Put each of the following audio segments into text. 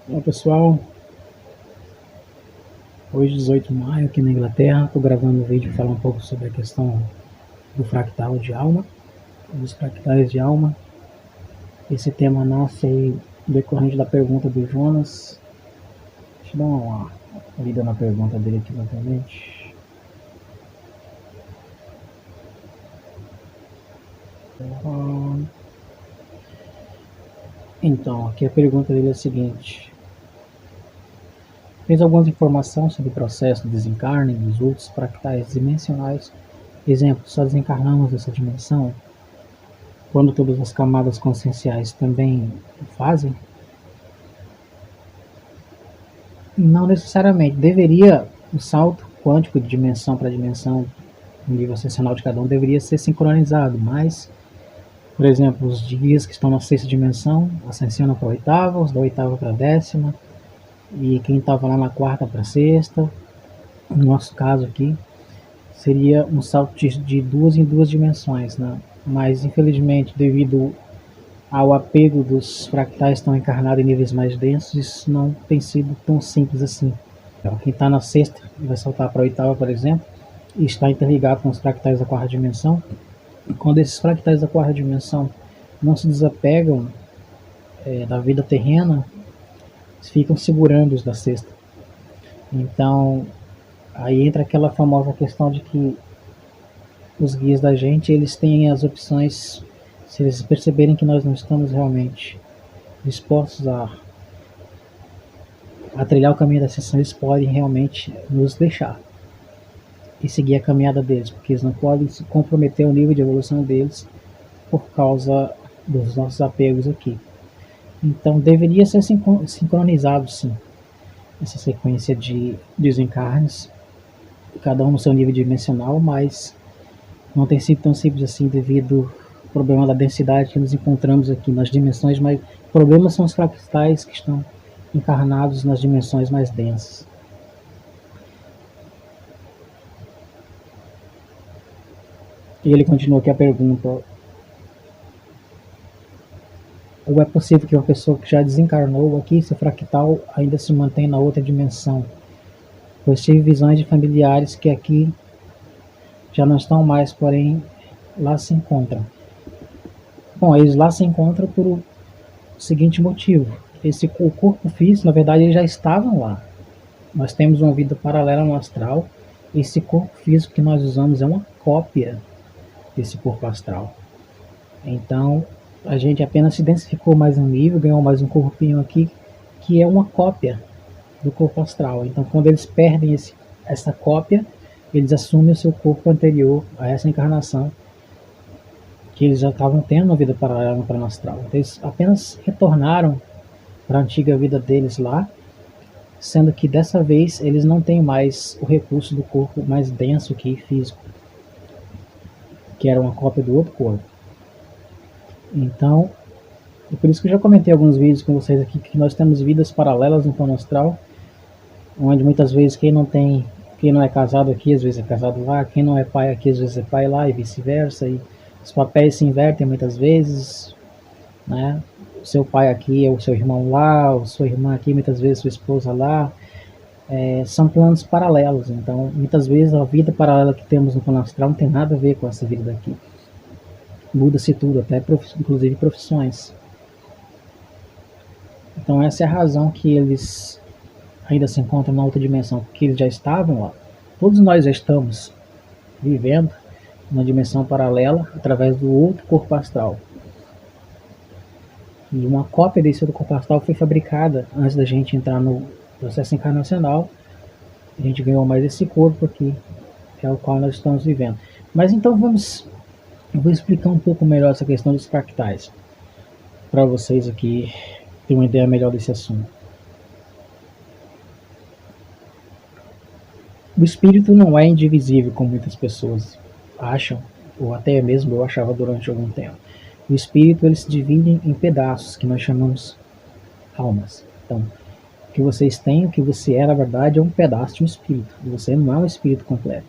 Olá pessoal, hoje 18 de maio aqui na Inglaterra, estou gravando um vídeo para falar um pouco sobre a questão do fractal de alma, dos fractais de alma. Esse tema nasce aí decorrente da pergunta do Jonas. Deixa eu dar uma lida na pergunta dele aqui novamente. Então, aqui a pergunta dele é a seguinte: tens alguma informação sobre o processo de desencarne dos outros fractais dimensionais? Exemplo, só desencarnamos dessa dimensão quando todas as camadas conscienciais também fazem? Não necessariamente. Deveria, o salto quântico de dimensão para dimensão, no nível ascensional de cada um, deveria ser sincronizado, mas, por exemplo, os dias que estão na sexta dimensão ascensionam para a oitava, os da oitava para a décima, e quem estava lá na quarta para a sexta, no nosso caso aqui, seria um salto de duas em duas dimensões, né? Mas, infelizmente, devido ao apego dos fractais estão encarnados em níveis mais densos, isso não tem sido tão simples assim. Quem está na sexta vai saltar para a oitava, por exemplo, e está interligado com os fractais da quarta dimensão. Quando esses fractais da quarta dimensão não se desapegam da vida terrena, ficam segurando os da sexta. Então, aí entra aquela famosa questão de que os guias da gente, eles têm as opções, se eles perceberem que nós não estamos realmente dispostos a trilhar o caminho da ascensão, eles podem realmente nos deixar e seguir a caminhada deles, porque eles não podem se comprometer o nível de evolução deles por causa dos nossos apegos aqui. Então deveria ser sincronizado sim essa sequência de desencarnes, cada um no seu nível dimensional, mas não tem sido tão simples assim devido ao problema da densidade que nos encontramos aqui nas dimensões, mas o problema são os fractais que estão encarnados nas dimensões mais densas. E ele continua aqui a pergunta: ou é possível que uma pessoa que já desencarnou aqui, seu fractal ainda se mantém na outra dimensão? Pois tive visões de familiares que aqui já não estão mais, porém lá se encontram. Bom, eles lá se encontram por o seguinte motivo: o corpo físico, na verdade, eles já estavam lá. Nós temos uma vida paralela no astral. Esse corpo físico que nós usamos é uma cópia desse corpo astral. Então, a gente apenas se densificou mais um nível, ganhou mais um corpinho aqui, que é uma cópia do corpo astral. Então, quando eles perdem essa cópia, eles assumem o seu corpo anterior a essa encarnação, que eles já estavam tendo na vida paralela no plano astral. Então, eles apenas retornaram para a antiga vida deles lá, sendo que dessa vez eles não têm mais o recurso do corpo mais denso aqui, físico, que era uma cópia do outro corpo. Então, é por isso que eu já comentei alguns vídeos com vocês aqui que nós temos vidas paralelas no plano astral, onde muitas vezes quem não é casado aqui, às vezes é casado lá, quem não é pai aqui, às vezes é pai lá, e vice-versa, e os papéis se invertem muitas vezes, né? O seu pai aqui é o seu irmão lá, ou sua irmã aqui, muitas vezes sua esposa lá. São planos paralelos, então muitas vezes a vida paralela que temos no plano astral não tem nada a ver com essa vida daqui. Muda-se tudo, até inclusive profissões. Então essa é a razão que eles ainda se encontram na outra dimensão, porque eles já estavam lá. Todos nós já estamos vivendo uma dimensão paralela através do outro corpo astral. E uma cópia desse outro corpo astral foi fabricada antes da gente entrar no processo encarnacional. A gente ganhou mais esse corpo aqui, que é o qual nós estamos vivendo. Mas então eu vou explicar um pouco melhor essa questão dos fractais, para vocês aqui terem uma ideia melhor desse assunto. O espírito não é indivisível, como muitas pessoas acham, ou até mesmo eu achava durante algum tempo. O espírito ele se divide em pedaços, que nós chamamos almas. Então, o que vocês têm, o que você é, na verdade, é um pedaço de um espírito. Você não é um espírito completo.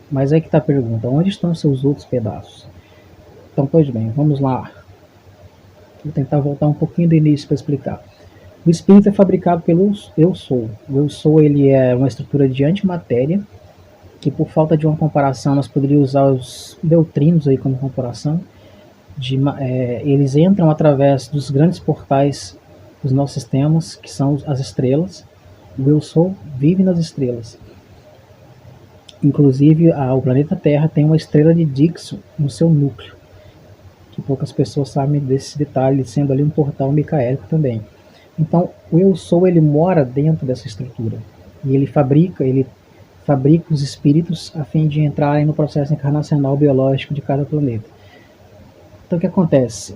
Mas aí que está a pergunta: onde estão seus outros pedaços? Então, pois bem, vamos lá. Vou tentar voltar um pouquinho do início para explicar. O espírito é fabricado pelo eu sou. O eu sou, ele é uma estrutura de antimatéria, que por falta de uma comparação nós poderíamos usar os neutrinos aí como comparação. Eles entram através dos grandes portais dos nossos sistemas, que são as estrelas. O eu sou vive nas estrelas. Inclusive, o planeta Terra tem uma estrela de Dixon no seu núcleo, que poucas pessoas sabem desse detalhe, sendo ali um portal micaélico também. Então, o eu sou, ele mora dentro dessa estrutura, e ele fabrica os espíritos a fim de entrarem no processo encarnacional biológico de cada planeta. Então, o que acontece?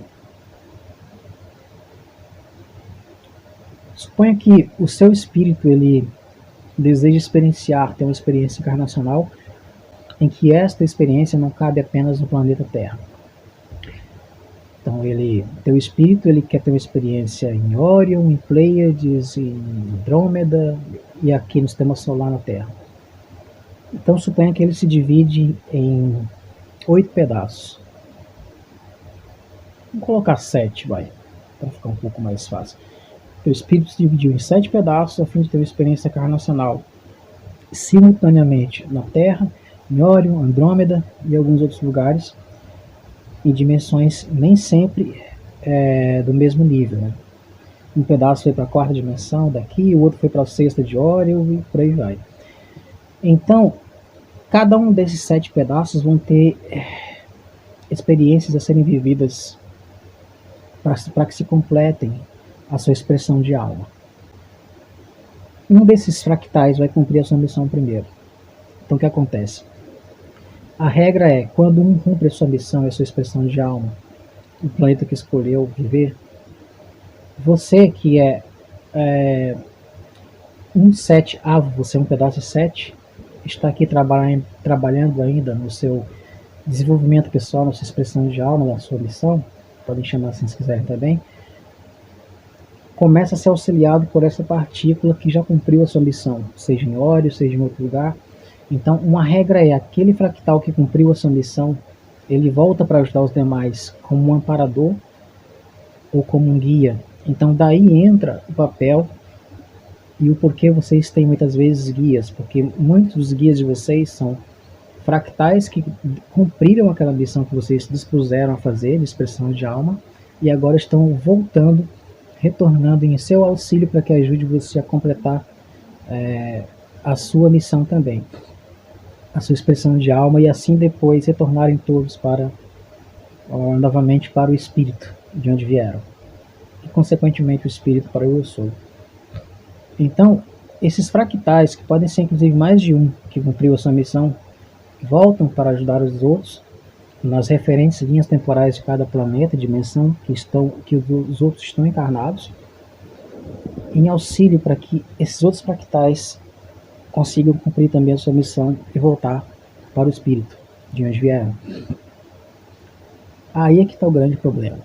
Suponha que o seu espírito, ele deseja experienciar, ter uma experiência encarnacional, em que esta experiência não cabe apenas no planeta Terra. Então, teu espírito, ele quer ter uma experiência em Orion, em Pleiades, em Andrômeda e aqui no sistema solar na Terra. Então, suponha que ele se divide em 8 pedaços. Vamos colocar 7, vai, para ficar um pouco mais fácil. Teu espírito se dividiu em 7 pedaços a fim de ter uma experiência encarnacional simultaneamente na Terra, em Orion, Andrômeda e alguns outros lugares, em dimensões nem sempre do mesmo nível, né? Um pedaço foi para a 4ª dimensão daqui, o outro foi para a 6ª de Orion e por aí vai. Então, cada um desses 7 pedaços vão ter experiências a serem vividas para que se completem a sua expressão de alma. Um desses fractais vai cumprir a sua missão primeiro. Então, o que acontece? A regra é, quando um cumpre a sua missão e a sua expressão de alma, o planeta que escolheu viver, você que é um 7avo, você é um pedaço 7, está aqui trabalhando ainda no seu desenvolvimento pessoal, na sua expressão de alma, na sua missão, podem chamar assim se quiserem também, começa a ser auxiliado por essa partícula que já cumpriu a sua missão, seja em Ório, seja em outro lugar. Então, uma regra é, aquele fractal que cumpriu a sua missão, ele volta para ajudar os demais como um amparador ou como um guia. Então, daí entra o papel e o porquê vocês têm muitas vezes guias, porque muitos dos guias de vocês são fractais que cumpriram aquela missão que vocês se dispuseram a fazer, de expressão de alma, e agora estão voltando, retornando em seu auxílio para que ajude você a completar a sua missão também, a sua expressão de alma, e assim depois retornarem todos novamente para o espírito de onde vieram, e consequentemente o espírito para o eu sou. Então, esses fractais, que podem ser inclusive mais de um que cumpriu a sua missão, voltam para ajudar os outros nas referentes linhas temporais de cada planeta, dimensão que os outros estão encarnados, em auxílio para que esses outros fractais consigam cumprir também a sua missão e voltar para o espírito de onde vieram. Aí é que está o grande problema.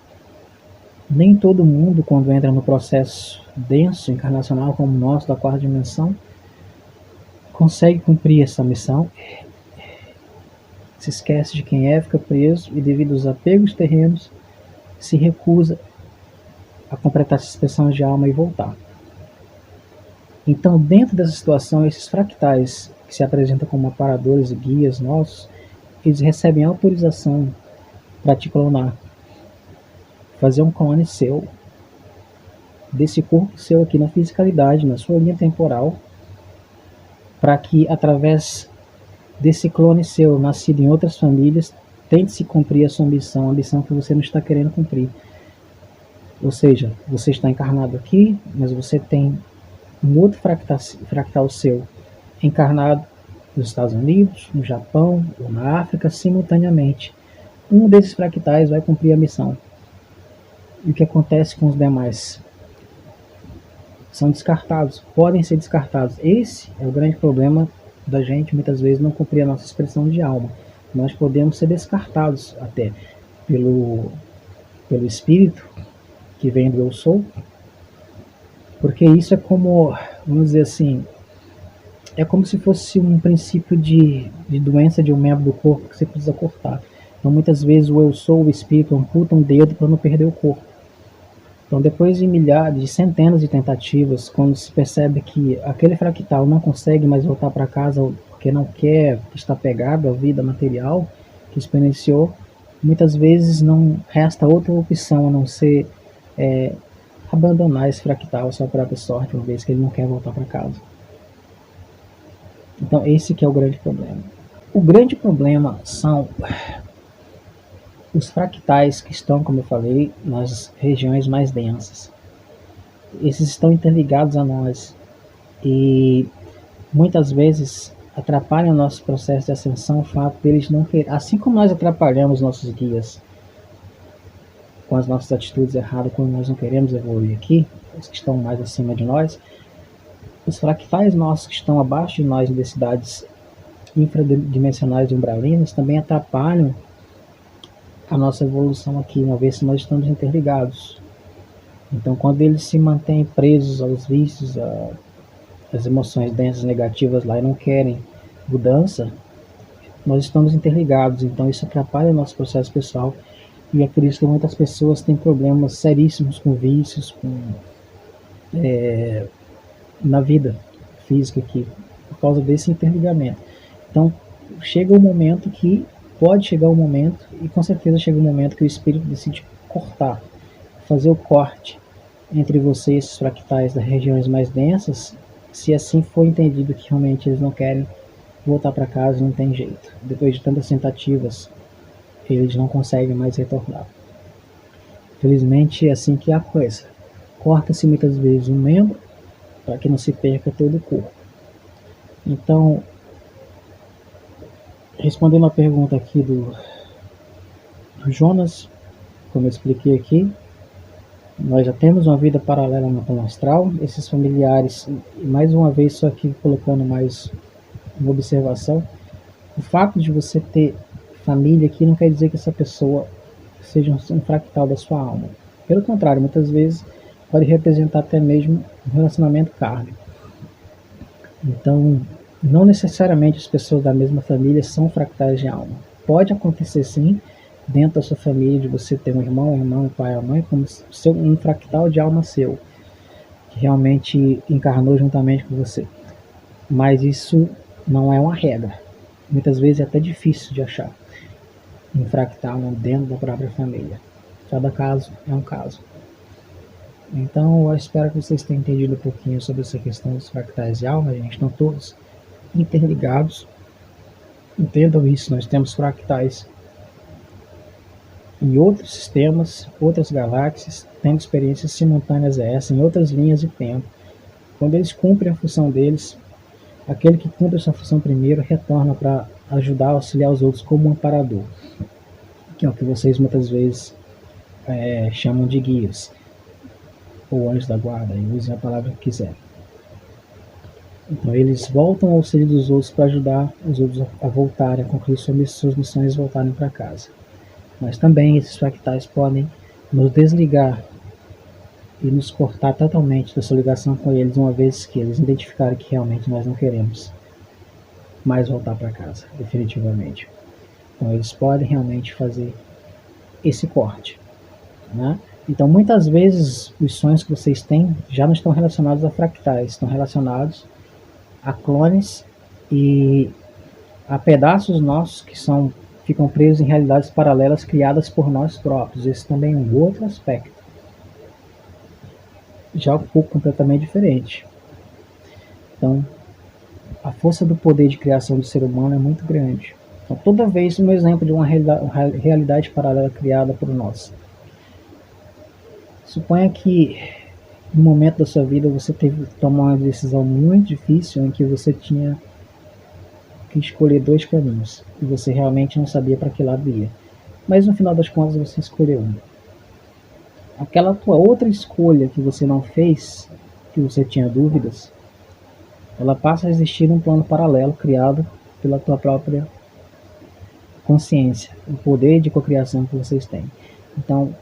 Nem todo mundo, quando entra no processo denso, encarnacional como o nosso, da 4ª dimensão, consegue cumprir essa missão. Se esquece de quem é, fica preso e, devido aos apegos terrenos, se recusa a completar essa expressão de alma e voltar. Então, dentro dessa situação, esses fractais que se apresentam como aparadores e guias nossos, eles recebem autorização para te clonar, fazer um clone seu, desse corpo seu aqui na fisicalidade, na sua linha temporal, para que através desse clone seu, nascido em outras famílias, tente-se cumprir a sua missão, a missão que você não está querendo cumprir. Ou seja, você está encarnado aqui, mas você tem um outro fractal seu encarnado nos Estados Unidos, no Japão ou na África simultaneamente. Um desses fractais vai cumprir a missão. E o que acontece com os demais? São descartados, podem ser descartados. Esse é o grande problema da gente, muitas vezes, não cumprir a nossa expressão de alma. Nós podemos ser descartados até pelo espírito que vem do eu sou, porque isso é como, vamos dizer assim, é como se fosse um princípio de doença de um membro do corpo que você precisa cortar. Então, muitas vezes, o eu sou, o espírito, amputa um dedo para não perder o corpo. Então, depois de milhares, de centenas de tentativas, quando se percebe que aquele fractal não consegue mais voltar para casa porque não quer estar pegado à vida material que experienciou, muitas vezes não resta outra opção a não ser abandonar esse fractal à sua própria sorte, uma vez que ele não quer voltar para casa. Então, esse que é o grande problema. O grande problema são os fractais que estão, como eu falei, nas regiões mais densas. Esses estão interligados a nós e muitas vezes atrapalham o nosso processo de ascensão o fato deles não querer, assim como nós atrapalhamos nossos guias com as nossas atitudes erradas quando nós não queremos evoluir aqui, os que estão mais acima de nós, os fractais nossos que estão abaixo de nós em densidades infradimensionais e umbralinas também atrapalham a nossa evolução aqui, uma vez que nós estamos interligados. Então, quando eles se mantêm presos aos vícios, às emoções densas negativas lá e não querem mudança, nós estamos interligados. Então, isso atrapalha o nosso processo pessoal. E é por isso que muitas pessoas têm problemas seríssimos com vícios, na vida física aqui, por causa desse interligamento. Então, chega um momento que pode chegar um momento, e com certeza chega um momento que o espírito decide cortar, fazer o corte entre você e esses fractais das regiões mais densas, se assim for entendido que realmente eles não querem voltar para casa, não tem jeito. Depois de tantas tentativas, eles não conseguem mais retornar. Felizmente é assim que é a coisa. Corta-se muitas vezes um membro para que não se perca todo o corpo. Então, respondendo a pergunta aqui do Jonas, como eu expliquei aqui, nós já temos uma vida paralela no plano astral. Esses familiares, mais uma vez, só aqui colocando mais uma observação, o fato de você ter família aqui não quer dizer que essa pessoa seja um fractal da sua alma. Pelo contrário, muitas vezes pode representar até mesmo um relacionamento kármico. Então, não necessariamente as pessoas da mesma família são fractais de alma. Pode acontecer sim, dentro da sua família, de você ter um irmão, um pai, uma mãe, como um fractal de alma seu, que realmente encarnou juntamente com você. Mas isso não é uma regra. Muitas vezes é até difícil de achar um fractal dentro da própria família. Cada caso é um caso. Então, eu espero que vocês tenham entendido um pouquinho sobre essa questão dos fractais de alma. A gente estão todos interligados. Entendam isso, nós temos fractais em outros sistemas, outras galáxias, tendo experiências simultâneas a essa, em outras linhas de tempo. Quando eles cumprem a função deles, aquele que cumpre essa função primeiro retorna para ajudar, auxiliar os outros como um amparador, que é o que vocês muitas vezes chamam de guias, ou anjos da guarda, e usem a palavra que quiserem. Então eles voltam ao auxílio dos outros para ajudar os outros a voltarem, a concluir suas missões e voltarem para casa. Mas também esses fractais podem nos desligar e nos cortar totalmente dessa ligação com eles, uma vez que eles identificarem que realmente nós não queremos mais voltar para casa, definitivamente. Então eles podem realmente fazer esse corte, né? Então muitas vezes os sonhos que vocês têm já não estão relacionados a fractais, estão relacionados a clones e a pedaços nossos que ficam presos em realidades paralelas criadas por nós próprios. Esse também é um outro aspecto, já um pouco completamente diferente. Então, a força do poder de criação do ser humano é muito grande. Então, toda vez um exemplo de uma realidade paralela criada por nós. Suponha que no momento da sua vida você teve que tomar uma decisão muito difícil em que você tinha que escolher dois caminhos e você realmente não sabia para que lado ia. Mas no final das contas você escolheu um. Aquela tua outra escolha que você não fez, que você tinha dúvidas, ela passa a existir num plano paralelo criado pela tua própria consciência, o poder de cocriação que vocês têm. Então,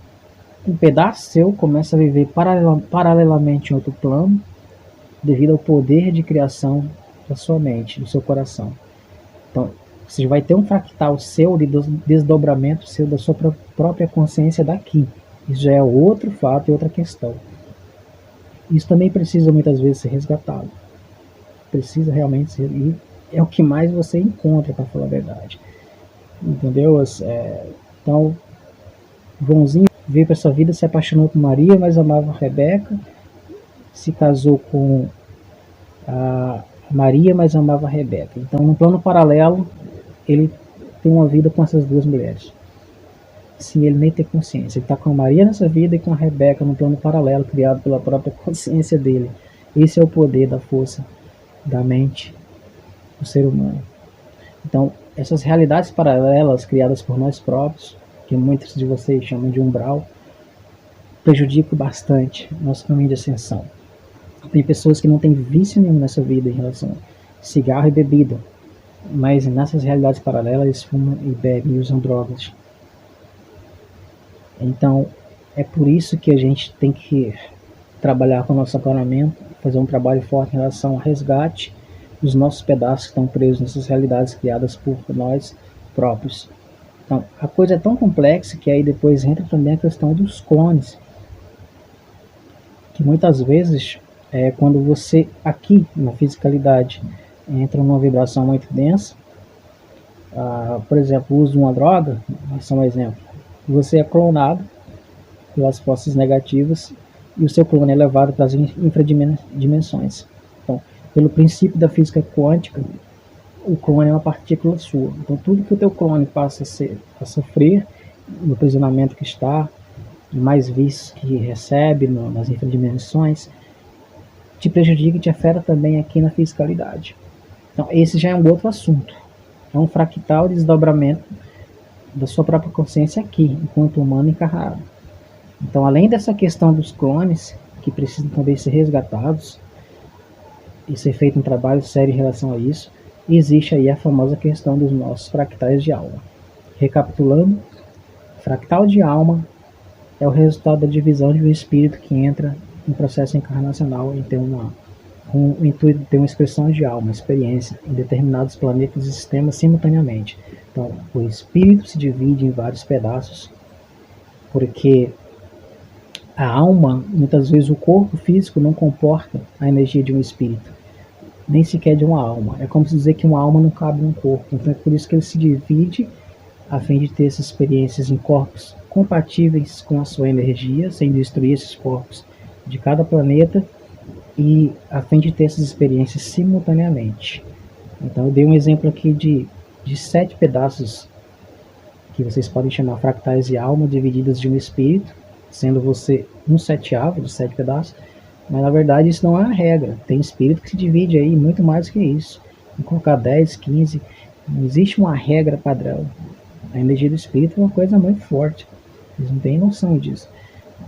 um pedaço seu começa a viver paralelamente em outro plano, devido ao poder de criação da sua mente, do seu coração. Então, você vai ter um fractal seu de desdobramento seu da sua própria consciência daqui, Isso já é outro fato e outra questão. Isso também precisa muitas vezes ser resgatado. Precisa realmente ser. E é o que mais você encontra, para falar a verdade. Entendeu? Então, Joãozinho veio para essa vida, se apaixonou por Maria, mas amava Rebeca. Se casou com a Maria, mas amava Rebeca. Então, no plano paralelo, ele tem uma vida com essas duas mulheres. Sem ele nem ter consciência. Ele está com a Maria nessa vida e com a Rebeca no plano paralelo, criado pela própria consciência dele. Esse é o poder da força da mente do ser humano. Então, essas realidades paralelas criadas por nós próprios, que muitos de vocês chamam de umbral, prejudicam bastante nosso caminho de ascensão. Tem pessoas que não têm vício nenhum nessa vida em relação a cigarro e bebida, mas nessas realidades paralelas eles fumam e bebem e usam drogas. Então, é por isso que a gente tem que trabalhar com o nosso aclaramento, fazer um trabalho forte em relação ao resgate dos nossos pedaços que estão presos nessas realidades criadas por nós próprios. Então, a coisa é tão complexa que aí depois entra também a questão dos clones, que muitas vezes, quando você aqui na fisicalidade entra numa vibração muito densa, por exemplo, o uso de uma droga, isso é um exemplo, você é clonado pelas forças negativas e o seu clone é levado para as infradimensões. Então, pelo princípio da física quântica, o clone é uma partícula sua. Então, tudo que o teu clone passa a sofrer no aprisionamento que está, mais vícios que recebe nas infradimensões, te prejudica e te afeta também aqui na fisicalidade. Então, esse já é um outro assunto. É um fractal de desdobramento da sua própria consciência aqui, enquanto humano encarnado. Então, além dessa questão dos clones, que precisam também ser resgatados e ser feito um trabalho sério em relação a isso, existe aí a famosa questão dos nossos fractais de alma. Recapitulando, fractal de alma é o resultado da divisão de um espírito que entra em processo encarnacional e tem um intuito de ter uma expressão de alma, experiência em determinados planetas e sistemas simultaneamente. Então, o espírito se divide em vários pedaços, porque a alma, muitas vezes o corpo físico não comporta a energia de um espírito, nem sequer de uma alma. É como se dizer que uma alma não cabe num corpo. Então é por isso que ele se divide, a fim de ter essas experiências em corpos compatíveis com a sua energia, sem destruir esses corpos de cada planeta, e a fim de ter essas experiências simultaneamente. Então eu dei um exemplo aqui de 7 pedaços que vocês podem chamar fractais de alma divididas de um espírito, sendo você um 7º dos 7 pedaços, mas na verdade isso não é a regra. Tem espírito que se divide aí muito mais que isso. Vou colocar 10, 15, não existe uma regra padrão. A energia do espírito é uma coisa muito forte, eles não têm noção disso.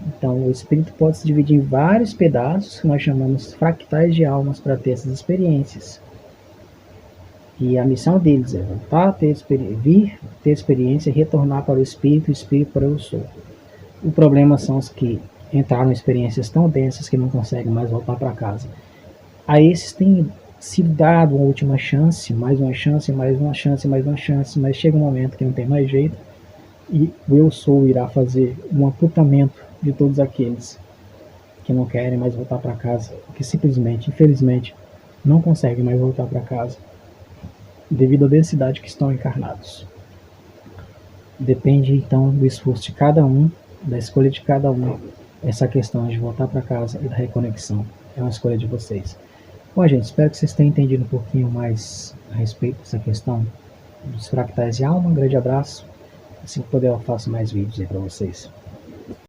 Então o espírito pode se dividir em vários pedaços, que nós chamamos fractais de almas, para ter essas experiências. E a missão deles é voltar, vir, ter experiência e retornar para o espírito para o eu sou. O problema são os que entraram em experiências tão densas que não conseguem mais voltar para casa. A esses tem sido dado uma última chance, mais uma chance, mais uma chance, mais uma chance, mas chega um momento que não tem mais jeito e o eu sou irá fazer um amputamento de todos aqueles que não querem mais voltar para casa, que simplesmente, infelizmente, não conseguem mais voltar para casa devido à densidade que estão encarnados. Depende então do esforço de cada um, da escolha de cada um. Essa questão de voltar para casa e da reconexão é uma escolha de vocês. Bom, gente, espero que vocês tenham entendido um pouquinho mais a respeito dessa questão dos fractais de alma. Um grande abraço. Assim que puder, eu faço mais vídeos aí para vocês.